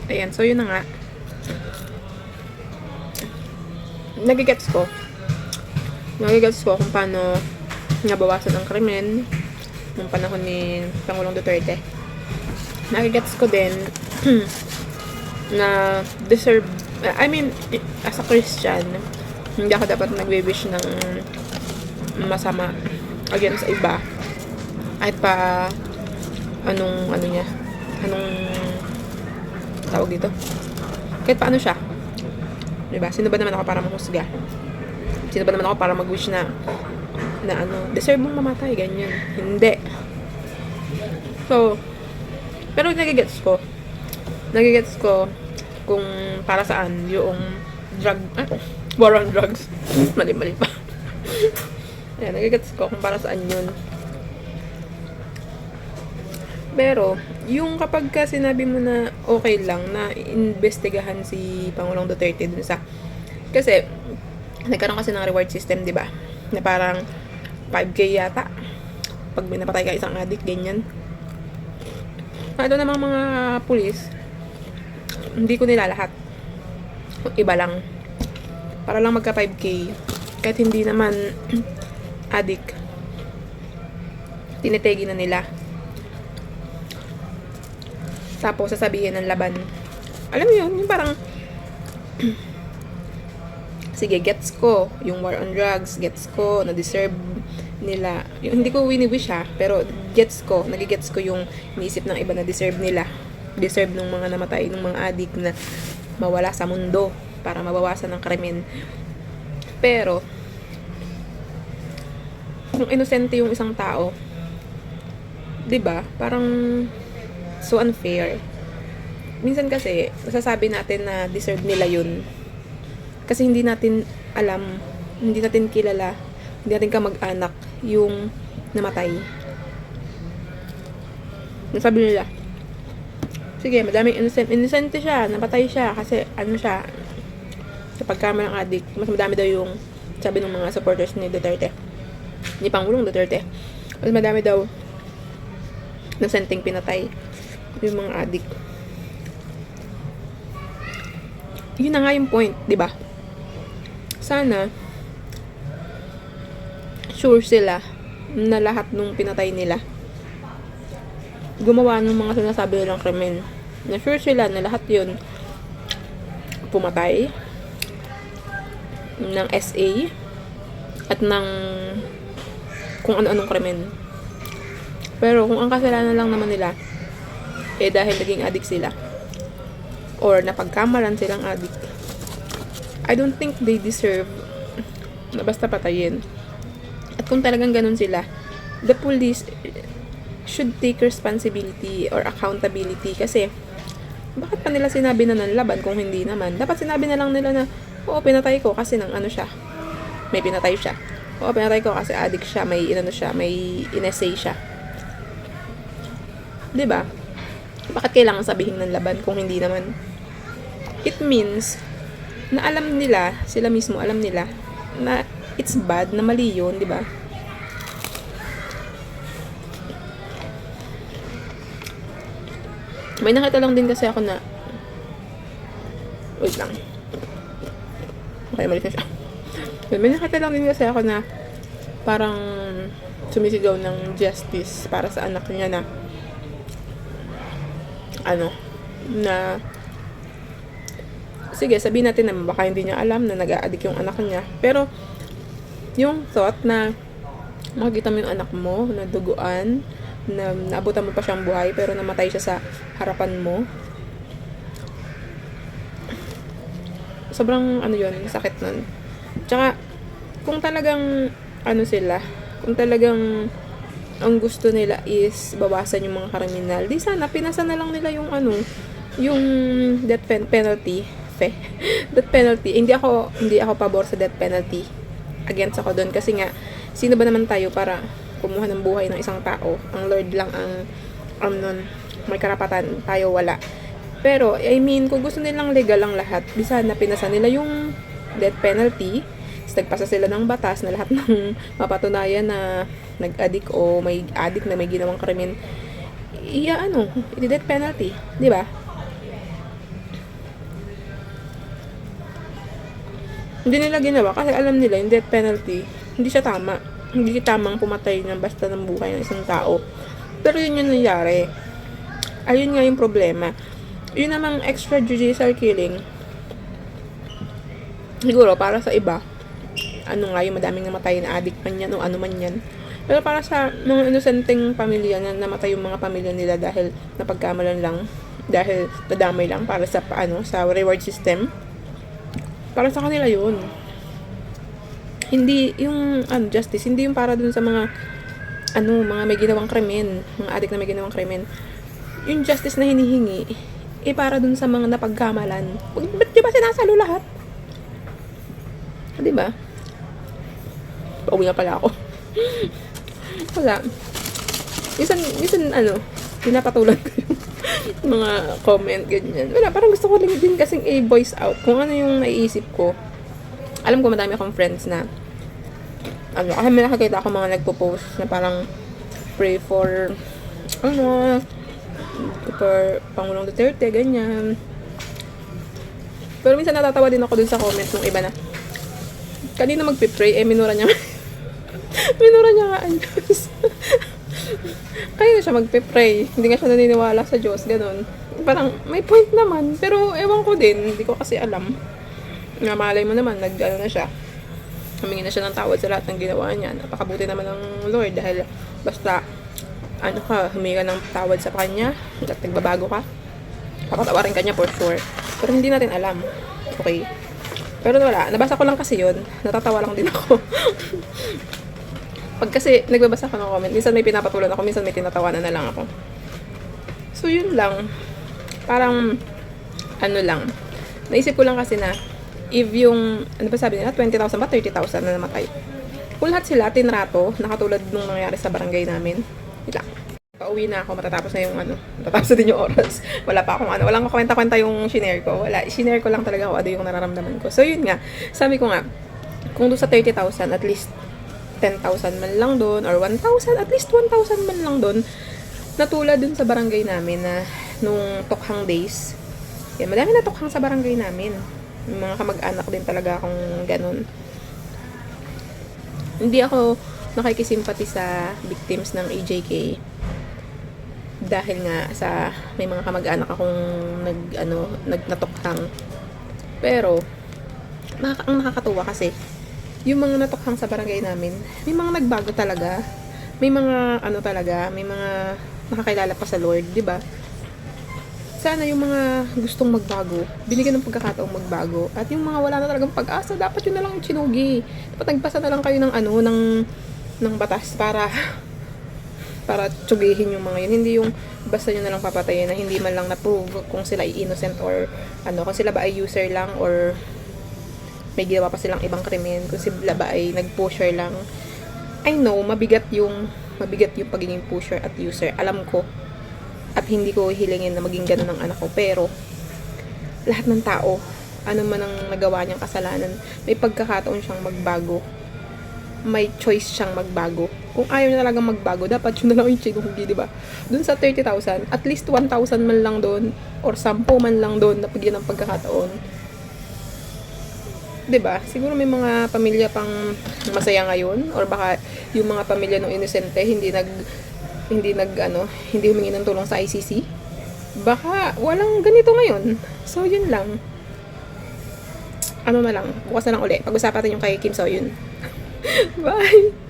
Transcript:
Ayan, so yun na nga. Nagigets ko kung paano nabawasan ang krimen nung panahon ni Pangulong Duterte. Nagigets ko din na deserve, I mean, as a Christian, hindi ako dapat nagbe-wish ng masama against sa iba. Kahit pa anong tawag dito, kahit pa ano siya, diba? Sino ba naman ako para mahusga? Sino ba naman ako para mag-wish na deserve mong mamatay, ganyan? Hindi. So, pero nagigets ko kung para saan yung war on drugs. Mali pa. Ayan, nagigets ko kung para saan yun. Pero, yung kapag ka sinabi mo na okay lang na investigahan si Pangulong Duterte dun sa, kasi nagkaroon kasi ng reward system, di ba? Na parang 5K yata pag may napatay ka isang addict, ganyan. Ito namang mga pulis, hindi ko nila lahat. Iba lang. Para lang magka 5K. Kahit hindi naman addict, tinitegi na nila. Tapos sasabihin ng laban. Alam mo yun, yung parang sige, gets ko yung war on drugs, gets ko na deserve nila. Yung, hindi ko wini-wish pero nagigets ko yung iniisip ng iba na deserve nila. Deserve ng mga namatay, ng mga addict na mawala sa mundo para mabawasan ang krimen. Pero kung inosente yung isang tao, 'di ba? Parang so unfair. Minsan kasi nasasabi natin na deserve nila yun kasi hindi natin alam, hindi natin kilala, hindi natin kamag-anak yung namatay. Nasabi nila, sige, madaming innocente siya, napatay siya kasi ano siya, sa pagkama ng addict. Mas madami daw yung sabi ng mga supporters ni Duterte, ni Pangulong Duterte, mas madami daw ng senteng pinatay yung mga addict. Yun na nga yung point, di ba? Sana sure sila na lahat nung pinatay nila gumawa ng mga sinasabi nilang krimen. Na sure sila na lahat yun pumatay ng SA at ng kung ano-anong krimen. Pero kung ang kasalanan lang naman nila dahil naging addict sila or napagkamalan silang addict, I don't think they deserve na basta patayin. At kung talagang ganun sila, the police should take responsibility or accountability. Kasi bakit pa nila sinabi na ng laban kung hindi naman? Dapat sinabi na lang nila na oo, pinatay ko kasi ng ano siya, may pinatay siya. Oo, pinatay ko kasi addict siya, may inano siya, may in-essay siya. 'Di ba? Bakit kailangan sabihin ng laban kung hindi naman? It means na alam nila, sila mismo alam nila na it's bad, na mali yun, di ba? May nakita lang din kasi ako na wait lang. Okay, malis na siya. May nakita lang din kasi ako na parang sumisigaw ng justice para sa anak niya na na sige, sabihin natin na baka hindi niya alam na nag-a-addict yung anak niya. Pero, yung thought na makikita mo yung anak mo na duguan, na naabutan mo pa siyang buhay, pero namatay siya sa harapan mo. Sobrang, yun, sakit nun. Tsaka, kung talagang, kung talagang ang gusto nila is bawasan yung mga kriminal, di sana, pinasa na lang nila yung yung death penalty. Death penalty. Hindi ako pabor sa death penalty. Against ako doon kasi nga sino ba naman tayo para kumuha ng buhay ng isang tao? Ang Lord lang ang nun, may karapatan, tayo wala. Pero I mean, kung gusto nilang legal ang lahat, di sana pinasa nila yung death penalty. Nagpasa sila ng batas na lahat ng mapatunayan na nag-addict o may addict na may ginawang krimen, i-death penalty, di ba? Hindi nila ginawa kasi alam nila yung death penalty, hindi siya tama. Hindi tamang pumatay ng basta ng buhay ng isang tao. Pero yun yung nangyari. Ayun nga yung problema. Yun namang extrajudicial killing, siguro para sa iba, ano nga yung madaming namatay na addict man yan o ano man yan. Pero para sa mga inosenteng pamilya na namatay yung mga pamilya nila dahil napagkamalan lang, dahil nadamay lang para sa sa reward system, para sa kanila yun. Hindi yung justice, hindi yung para dun sa mga mga may ginawang krimen, mga addict na may ginawang krimen. Yung justice na hinihingi para dun sa mga napagkamalan. Ba't di ba sinasalo lahat? Di ba? Pauwi na pala ako. Wala. Minsan pinapatulan ko yung mga comment, ganyan. Wala, parang gusto ko lang din kasing i-voice out kung ano yung naiisip ko. Alam ko madami akong friends na kasi may nakakita ako mga nagpo-post na parang pray for for Pangulong Duterte, ganyan. Pero minsan natatawa din ako dun sa comment ng iba na kanina magpipray, minura niya minura niya nga ang Diyos. Kaya na siya magpipray, hindi nga siya naniniwala sa Diyos, ganun. Parang may point naman, pero ewan ko din, hindi ko kasi alam. Nga malay mo naman, na siya. Humingi na siya ng tawad sa lahat ng ginawa niya. Napakabuti naman ng Lord dahil basta humingi ka ng tawad sa kanya at nagbabago ka, papatawarin ka niya for sure. Pero hindi natin alam. Okay. Pero wala, nabasa ko lang kasi yun. Natatawa lang din ako. Pag kasi nagbabasa ko ng comment, minsan may pinapatulan ako, minsan may tinatawanan na lang ako. So yun lang. Parang lang. Naisip ko lang kasi na if yung, sabi nila, 20,000 ba? 30,000 na namatay. Kung lahat sila, tinrato, nakatulad nung nangyari sa barangay namin. Wala. Pauwi na ako, matatapos na yung matatapos na din yung oras. Wala pa akong walang kwenta-kwenta yung shinare ko. Wala, shinare ko lang talaga kung ano yung nararamdaman ko. So yun nga, sabi ko nga, kung doon sa 30,000, at least 10,000 man lang doon, or 1,000, at least 1,000 man lang doon, natulad dun sa barangay namin na nung Tokhang days. Yan, madami na tokhang sa barangay namin. Yung mga kamag-anak din talaga akong ganun. Hindi ako nakikisimpati sa victims ng EJK dahil nga sa may mga kamag-anak akong natokhang. Pero ang nakakatuwa kasi yung mga natokhang sa barangay namin, may mga nagbago talaga. May mga may mga nakakilala pa sa Lord, 'di ba? Sana yung mga gustong magbago, binigyan ng pagkakataong magbago. At yung mga wala na talagang pag-asa, dapat yun na lang chinugi. Dapat nagpasa na lang kayo ng ng batas para tsugihin yung mga yun. Hindi yung basta nyo na lang papatayin na hindi man lang na-prove kung sila ay innocent or kung sila ba ay user lang or may ginawa pa silang ibang krimen, kung sila ba ay nag-pusher lang. I know, mabigat yung pagiging pusher at user. Alam ko. At hindi ko hilingin na maging ganun ng anak ko. Pero, lahat ng tao, ano man ang nagawa niyang kasalanan, may pagkakataon siyang magbago. May choice siyang magbago. Kung ayaw niya talagang magbago, dapat yun na lang yung chinugi, di ba? Doon sa 30,000, at least 1,000 man lang doon, or 10 man lang doon, na bigyan ng pagkakataon. Di ba? Siguro may mga pamilya pang masaya ngayon, or baka yung mga pamilya ng inosente, hindi humingi ng tulong sa ICC. Baka walang ganito ngayon. So, yun lang. Na lang, bukas na lang uli. Pag-usapan natin yung kay Kim So Yun. Bye!